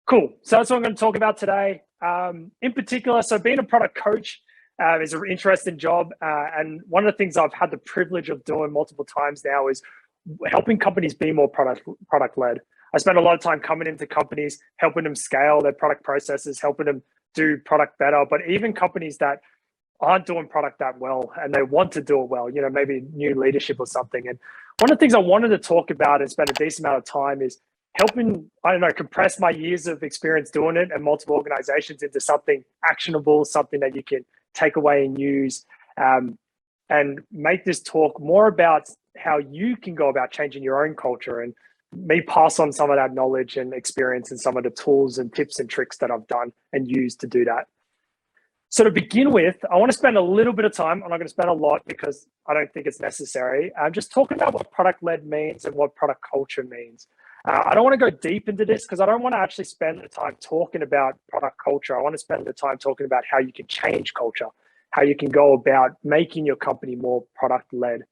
Cool. So that's what I'm going to talk about today. In particular, so being a product coach is an interesting job. And one of the things I've had the privilege of doing multiple times now is helping companies be more product-led. I spend a lot of time coming into companies, helping them scale their product processes, helping them do product better. But even companies that aren't doing product that well and they want to do it well, you know, maybe new leadership or something. And one of the things I wanted to talk about and spend a decent amount of time is helping, I don't know, compress my years of experience doing it and multiple organizations into something actionable, something that you can take away and use, and make this talk more about how you can go about changing your own culture, and me pass on some of that knowledge and experience and some of the tools and tips and tricks that I've done and used to do that. So to begin with, I want to spend a little bit of time, I'm not going to spend a lot because I don't think it's necessary. I'm just talking about what product-led means and what product culture means. I don't want to go deep into this because I don't want to actually spend the time talking about product culture. I want to spend the time talking about how you can change culture, how you can go about making your company more product-led.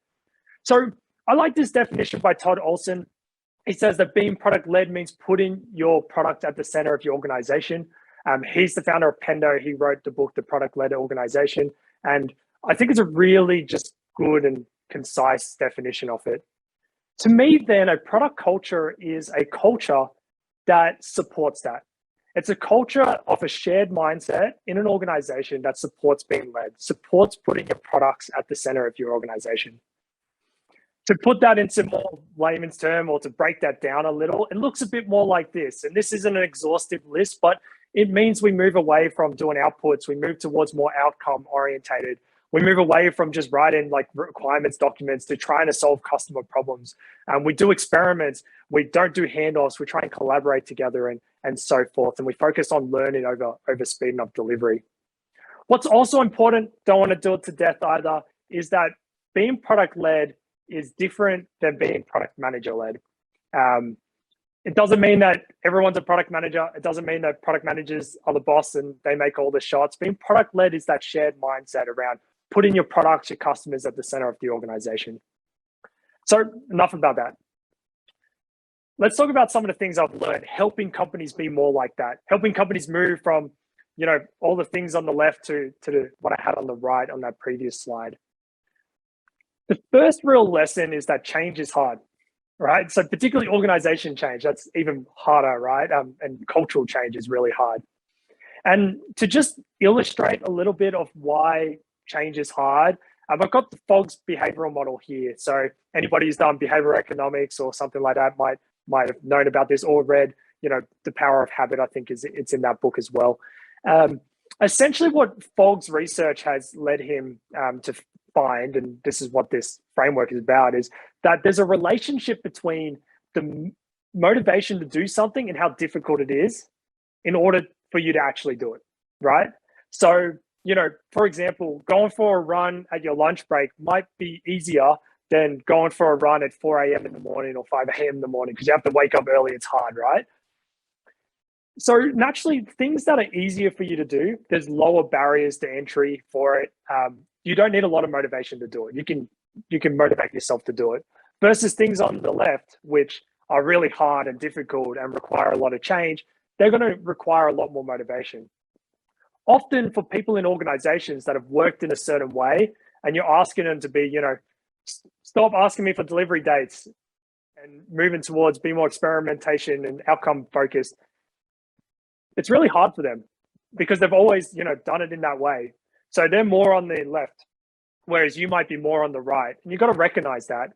So I like this definition by Todd Olson. He says that being product-led means putting your product at the center of your organization. He's the founder of Pendo. He wrote the book, The Product-Led Organization. And I think it's a really just good and concise definition of it. To me, then, a product culture is a culture that supports that. It's a culture of a shared mindset in an organization that supports being led, supports putting your products at the center of your organization. To put that into more layman's term, or to break that down a little, it looks a bit more like this. And this isn't an exhaustive list, but it means we move away from doing outputs. We move towards more outcome orientated. We move away from just writing like requirements documents to trying to solve customer problems. We do experiments. We don't do handoffs. We try and collaborate together and so forth. And we focus on learning over speeding up delivery. What's also important, don't want to do it to death either, is that being product-led is different than being product manager-led. It doesn't mean that everyone's a product manager. It doesn't mean that product managers are the boss and they make all the shots. Being product-led is that shared mindset around putting your products, your customers at the center of the organization. So enough about that. Let's talk about some of the things I've learned, helping companies be more like that, helping companies move from, you know, all the things on the left to what I had on the right on that previous slide. The first real lesson is that change is hard, right? So particularly organization change, that's even harder, right? And cultural change is really hard. And to just illustrate a little bit of why change is hard, I've got the Fogg's behavioral model here. So anybody who's done behavioral economics or something like that might have known about this or read, you know, The Power of Habit. I think it's in that book as well. Essentially what Fogg's research has led him to find, and this is what this framework is about, is that there's a relationship between the motivation to do something and how difficult it is in order for you to actually do it, right? So, you know, for example, going for a run at your lunch break might be easier than going for a run at 4 a.m. in the morning or 5 a.m. in the morning because you have to wake up early. It's hard, right? So naturally, things that are easier for you to do, there's lower barriers to entry for it. You don't need a lot of motivation to do it. You can motivate yourself to do it. Versus things on the left, which are really hard and difficult and require a lot of change, they're going to require a lot more motivation. Often for people in organizations that have worked in a certain way, and you're asking them to be, you know, stop asking me for delivery dates and moving towards be more experimentation and outcome focused, it's really hard for them because they've always, you know, done it in that way. So they're more on the left, whereas you might be more on the right. And you've got to recognize that.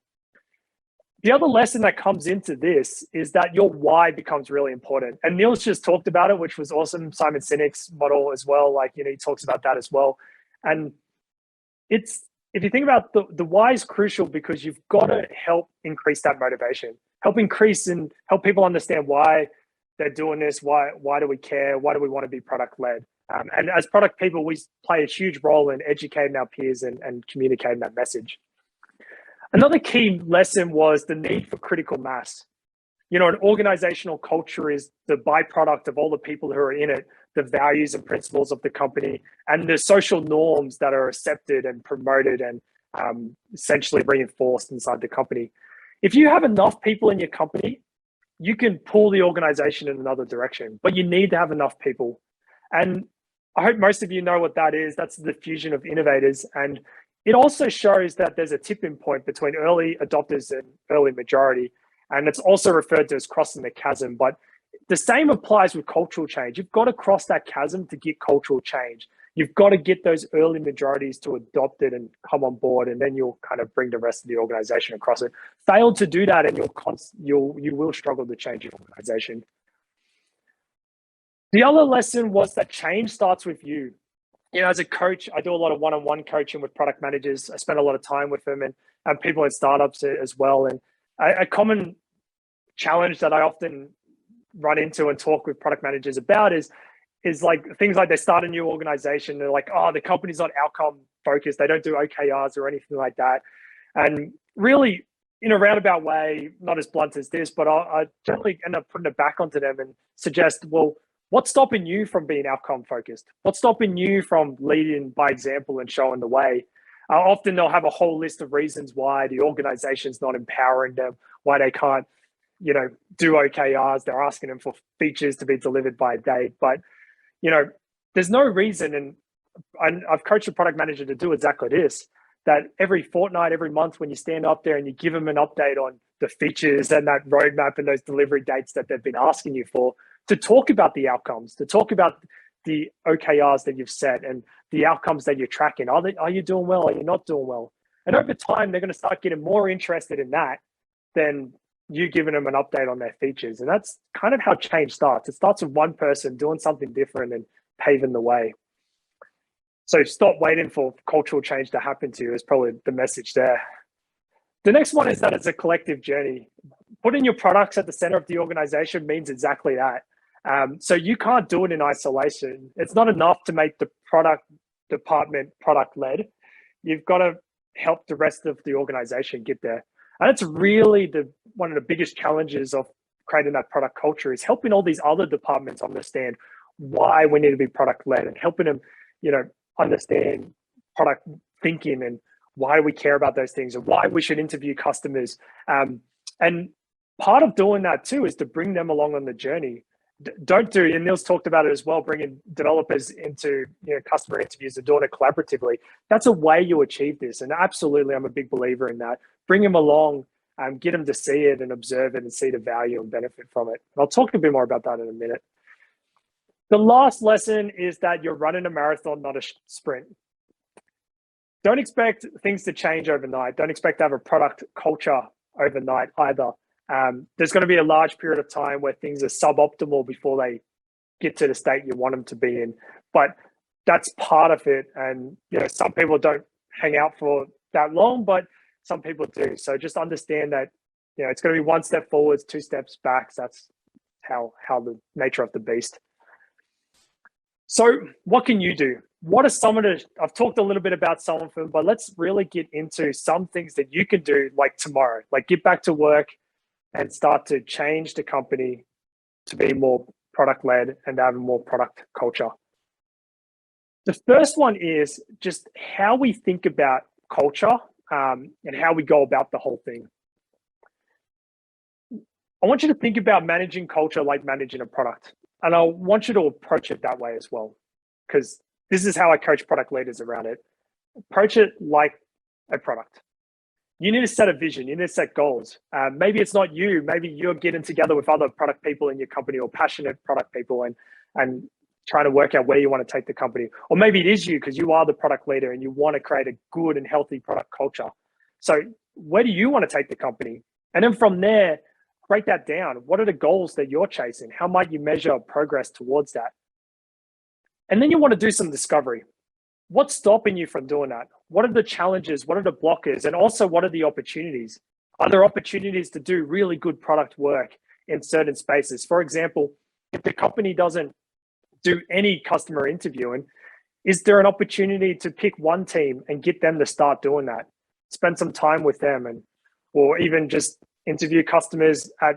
The other lesson that comes into this is that your why becomes really important. And Neil's just talked about it, which was awesome. Simon Sinek's model as well. Like, you know, he talks about that as well. And it's, if you think about the why is crucial because you've got to help increase that motivation, help increase and help people understand why they're doing this. Why do we care? Why do we want to be product led? And as product people, we play a huge role in educating our peers and communicating that message. Another key lesson was the need for critical mass. You know, an organizational culture is the byproduct of all the people who are in it, the values and principles of the company, and the social norms that are accepted and promoted and essentially reinforced inside the company. If you have enough people in your company you can pull the organization in another direction, but you need to have enough people. And I hope most of you know what that is. That's the fusion of innovators. And it also shows that there's a tipping point between early adopters and early majority. And it's also referred to as crossing the chasm. But the same applies with cultural change. You've got to cross that chasm to get cultural change. You've got to get those early majorities to adopt it and come on board, and then you'll kind of bring the rest of the organization across it. Fail to do that, and you will struggle to change your organization. The other lesson was that change starts with you. You know, as a coach, I do a lot of one-on-one coaching with product managers. I spend a lot of time with them and people in startups as well. And a common challenge that I often run into and talk with product managers about is like things like they start a new organization. They're like, oh, the company's not outcome focused. They don't do OKRs or anything like that. And really, in a roundabout way, not as blunt as this, but I generally end up putting it back onto them and suggest, well, what's stopping you from being outcome focused? What's stopping you from leading by example and showing the way? Often they'll have a whole list of reasons why the organization's not empowering them, why they can't, you know, do OKRs. They're asking them for features to be delivered by a date. But, you know, there's no reason, and I've coached a product manager to do exactly this, that every fortnight, every month, when you stand up there and you give them an update on the features and that roadmap and those delivery dates that they've been asking you for, to talk about the outcomes, to talk about the OKRs that you've set and the outcomes that you're tracking. Are you doing well? Are you not doing well? And over time, they're going to start getting more interested in that than you giving them an update on their features. And that's kind of how change starts. It starts with one person doing something different and paving the way. So stop waiting for cultural change to happen to you is probably the message there. The next one is that it's a collective journey. Putting your products at the center of the organization means exactly that. So you can't do it in isolation. It's not enough to make the product department product-led. You've got to help the rest of the organization get there. And it's really one of the biggest challenges of creating that product culture is helping all these other departments understand why we need to be product-led and helping them, you know, understand product thinking and why we care about those things and why we should interview customers. And part of doing that too is to bring them along on the journey. And Neil's talked about it as well, bringing developers into, you know, customer interviews and doing it collaboratively. That's a way you achieve this. And absolutely, I'm a big believer in that. Bring them along, get them to see it and observe it and see the value and benefit from it. And I'll talk a bit more about that in a minute. The last lesson is that you're running a marathon, not a sprint. Don't expect things to change overnight. Don't expect to have a product culture overnight either. There's going to be a large period of time where things are suboptimal before they get to the state you want them to be in. But that's part of it. And, you know, some people don't hang out for that long, but some people do. So just understand that, you know, it's going to be one step forwards, two steps back. That's how the nature of the beast. So what can you do? What are some of I've talked a little bit about some of them, but let's really get into some things that you can do like tomorrow, like get back to work and start to change the company to be more product-led and have a more product culture. The first one is just how we think about culture and how we go about the whole thing. I want you to think about managing culture like managing a product. And I want you to approach it that way as well, because this is how I coach product leaders around it. Approach it like a product. You need to set a vision. You need to set goals. Maybe it's not you. Maybe you're getting together with other product people in your company or passionate product people and trying to work out where you want to take the company. Or maybe it is you because you are the product leader and you want to create a good and healthy product culture. So where do you want to take the company? And then from there, break that down. What are the goals that you're chasing? How might you measure progress towards that? And then you want to do some discovery. What's stopping you from doing that? What are the challenges? What are the blockers? And also, what are the opportunities? Are there opportunities to do really good product work in certain spaces? For example, if the company doesn't do any customer interviewing, is there an opportunity to pick one team and get them to start doing that? Spend some time with them or even just interview customers at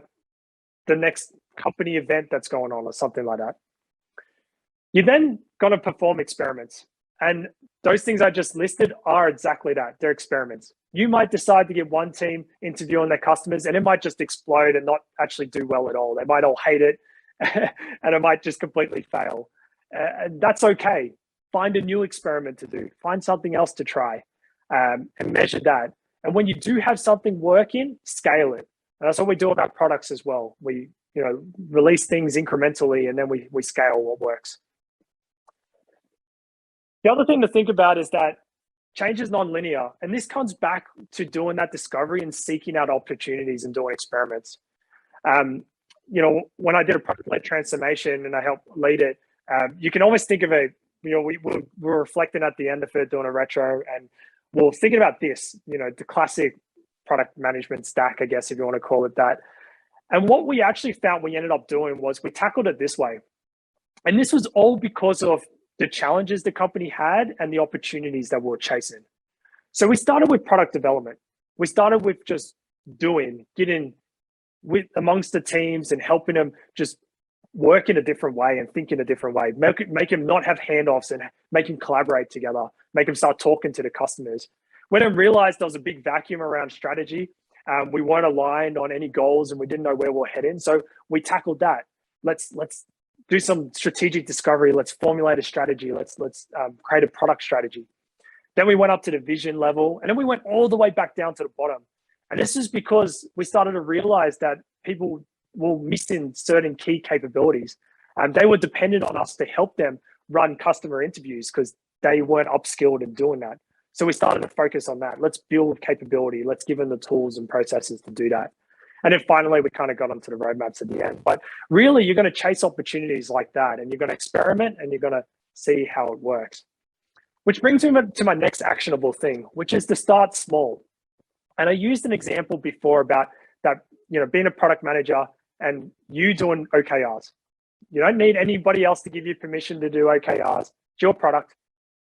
the next company event that's going on or something like that. You're then going to perform experiments. And those things I just listed are exactly that. They're experiments. You might decide to get one team interviewing their customers and it might just explode and not actually do well at all. They might all hate it and it might just completely fail. And that's okay. Find a new experiment to do. Find something else to try and measure that. And when you do have something working, scale it. And that's what we do with our products as well. We release things incrementally and then we scale what works. The other thing to think about is that change is non-linear. And this comes back to doing that discovery and seeking out opportunities and doing experiments. When I did a product-led transformation and I helped lead it, you can always think of we were reflecting at the end of it, doing a retro, and we're thinking about this, the classic product management stack, I guess, if you want to call it that. And what we actually found we ended up doing was we tackled it this way. And this was all because of the challenges the company had and the opportunities that we were chasing. So we started with product development. We started with just getting with amongst the teams and helping them just work in a different way and think in a different way. Make them not have handoffs and make them collaborate together. Make them start talking to the customers. We then realized there was a big vacuum around strategy. We weren't aligned on any goals and we didn't know where we're heading. So we tackled that. Let's do some strategic discovery. Let's formulate a strategy. Let's create a product strategy. Then we went up to the vision level, and then we went all the way back down to the bottom. And this is because we started to realize that people were missing certain key capabilities. They were dependent on us to help them run customer interviews because they weren't upskilled in doing that. So we started to focus on that. Let's build capability. Let's give them the tools and processes to do that. And then finally, we kind of got onto the roadmaps at the end. But really, you're going to chase opportunities like that, and you're going to experiment, and you're going to see how it works. Which brings me to my next actionable thing, which is to start small. And I used an example before about that, being a product manager and you doing OKRs. You don't need anybody else to give you permission to do OKRs. It's your product.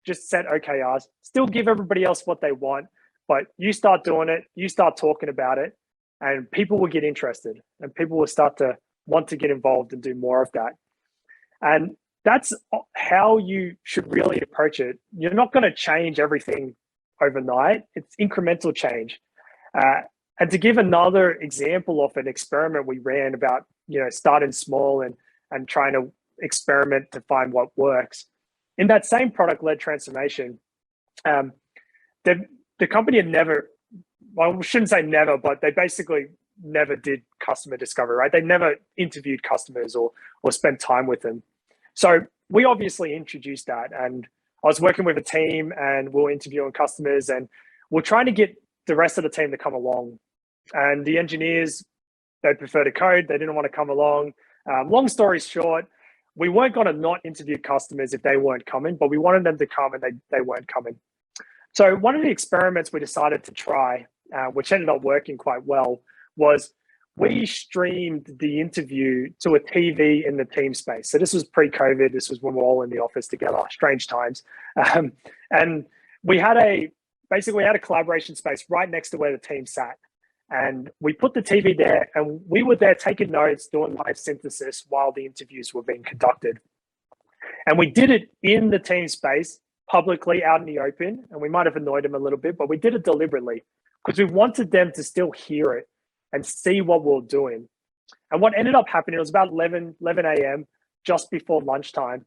Just set OKRs. Still give everybody else what they want, but you start doing it. You start talking about it. And people will get interested and people will start to want to get involved and do more of that. And that's how you should really approach it. You're not going to change everything overnight. It's incremental change. And to give another example of an experiment we ran about, starting small and trying to experiment to find what works. In that same product-led transformation, the company had never, well, we shouldn't say never, but they basically never did customer discovery, right? They never interviewed customers or spent time with them. So we obviously introduced that, and I was working with a team and we were interviewing customers and we're trying to get the rest of the team to come along. And the engineers, they prefer to code. They didn't want to come along. Long story short, we weren't going to not interview customers if they weren't coming, but we wanted them to come and they weren't coming. So one of the experiments we decided to try, which ended up working quite well, was we streamed the interview to a TV in the team space. So this was pre-COVID. This was when we were all in the office together, strange times. And we had a collaboration space right next to where the team sat. And we put the TV there and we were there taking notes, doing live synthesis while the interviews were being conducted. And we did it in the team space, publicly out in the open. And we might have annoyed them a little bit, but we did it deliberately because we wanted them to still hear it and see what we're doing. And what ended up happening, it was about 11 a.m., just before lunchtime.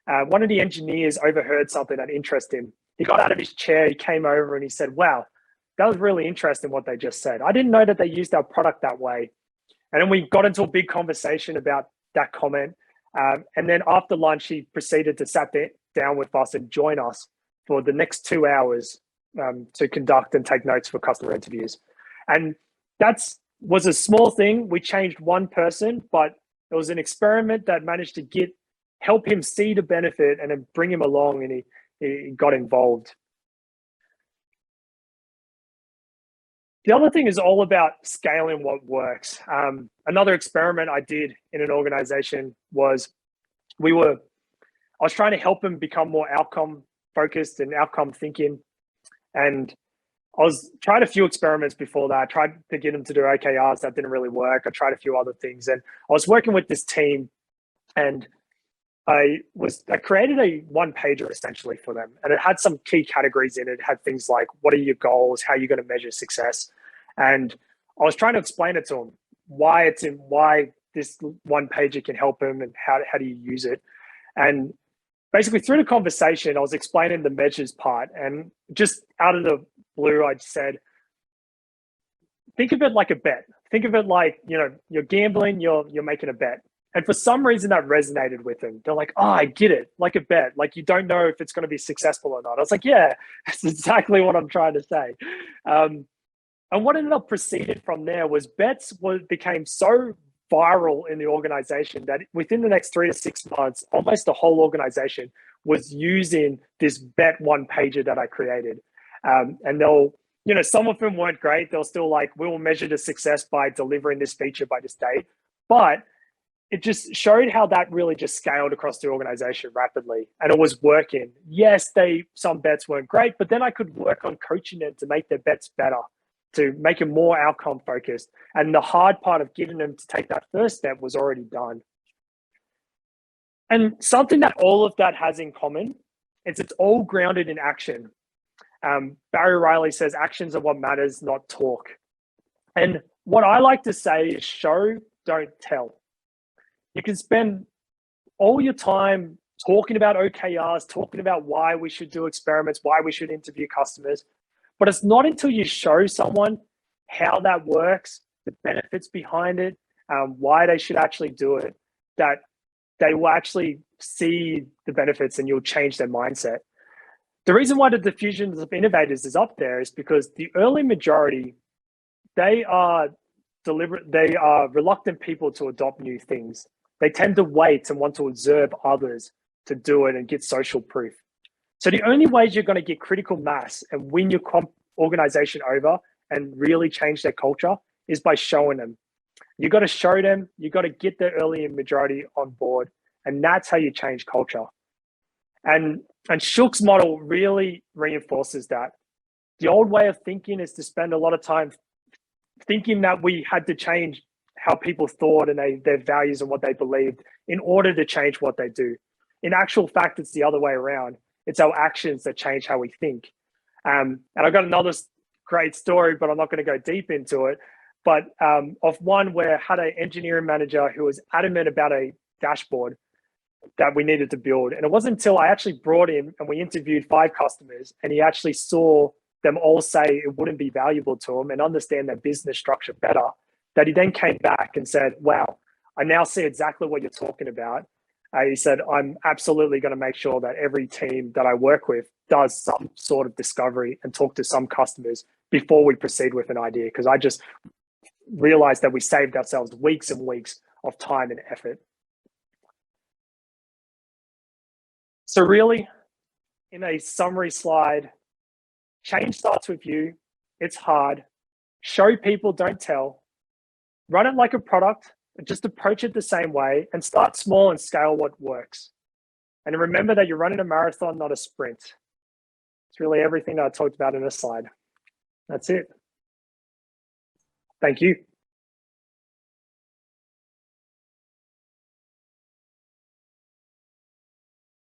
One of the engineers overheard something that interested him. He got out of his chair, he came over and he said, wow, that was really interesting what they just said. I didn't know that they used our product that way. And then we got into a big conversation about that comment. And then after lunch, he proceeded to sit down with us and join us for the next 2 hours to conduct and take notes for customer interviews. And that was a small thing. We changed one person, but it was an experiment that managed to help him see the benefit and then bring him along, and he got involved. The other thing is all about scaling what works. Another experiment I did in an organization was I was trying to help them become more outcome focused and outcome thinking. And I was tried a few experiments before that. I tried to get them to do OKRs. That didn't really work. I tried a few other things. And I was working with this team and I created a one-pager essentially for them, and it had some key categories in it. It had things like, what are your goals? How are you going to measure success? And I was trying to explain it to them, why this one-pager can help them and how do you use it. And basically through the conversation, I was explaining the measures part, and just out of the blue, I said, think of it like a bet. Think of it like, you're gambling, you're making a bet. And for some reason that resonated with them. They're like, oh, I get it, like a bet. Like you don't know if it's going to be successful or not. I was like, yeah, that's exactly what I'm trying to say. And what ended up proceeded from there was bets became so viral in the organization that within the next 3 to 6 months, almost the whole organization was using this bet one pager that I created. And some of them weren't great. They're still like, we will measure the success by delivering this feature by this date. But it just showed how that really just scaled across the organization rapidly, and it was working. Yes, some bets weren't great, but then I could work on coaching them to make their bets better, to make them more outcome focused. And the hard part of getting them to take that first step was already done. And something that all of that has in common is it's all grounded in action. Barry Riley says actions are what matters, not talk. And what I like to say is show, don't tell. You can spend all your time talking about OKRs, talking about why we should do experiments, why we should interview customers, but it's not until you show someone how that works, the benefits behind it, why they should actually do it, that they will actually see the benefits and you'll change their mindset. The reason why the diffusion of innovators is up there is because the early majority, they are reluctant people to adopt new things. They tend to wait and want to observe others to do it and get social proof. So the only ways you're going to get critical mass and win your organization over and really change their culture is by showing them. You got to show them, you got to get the early majority on board, and that's how you change culture. And Shook's model really reinforces that. The old way of thinking is to spend a lot of time thinking that we had to change how people thought and their values and what they believed in order to change what they do. In actual fact, it's the other way around. It's our actions that change how we think. And I've got another great story, but I'm not going to go deep into it. But of one where I had an engineering manager who was adamant about a dashboard that we needed to build. And it wasn't until I actually brought him and we interviewed 5 customers and he actually saw them all say it wouldn't be valuable to him and understand their business structure better, that he then came back and said, wow, I now see exactly what you're talking about. He said, I'm absolutely going to make sure that every team that I work with does some sort of discovery and talk to some customers before we proceed with an idea, because I just realized that we saved ourselves weeks and weeks of time and effort. So really, in a summary slide, change starts with you. It's hard. Show people, don't tell. Run it like a product, and just approach it the same way, and start small and scale what works. And remember that you're running a marathon, not a sprint. It's really everything that I talked about in this slide. That's it. Thank you.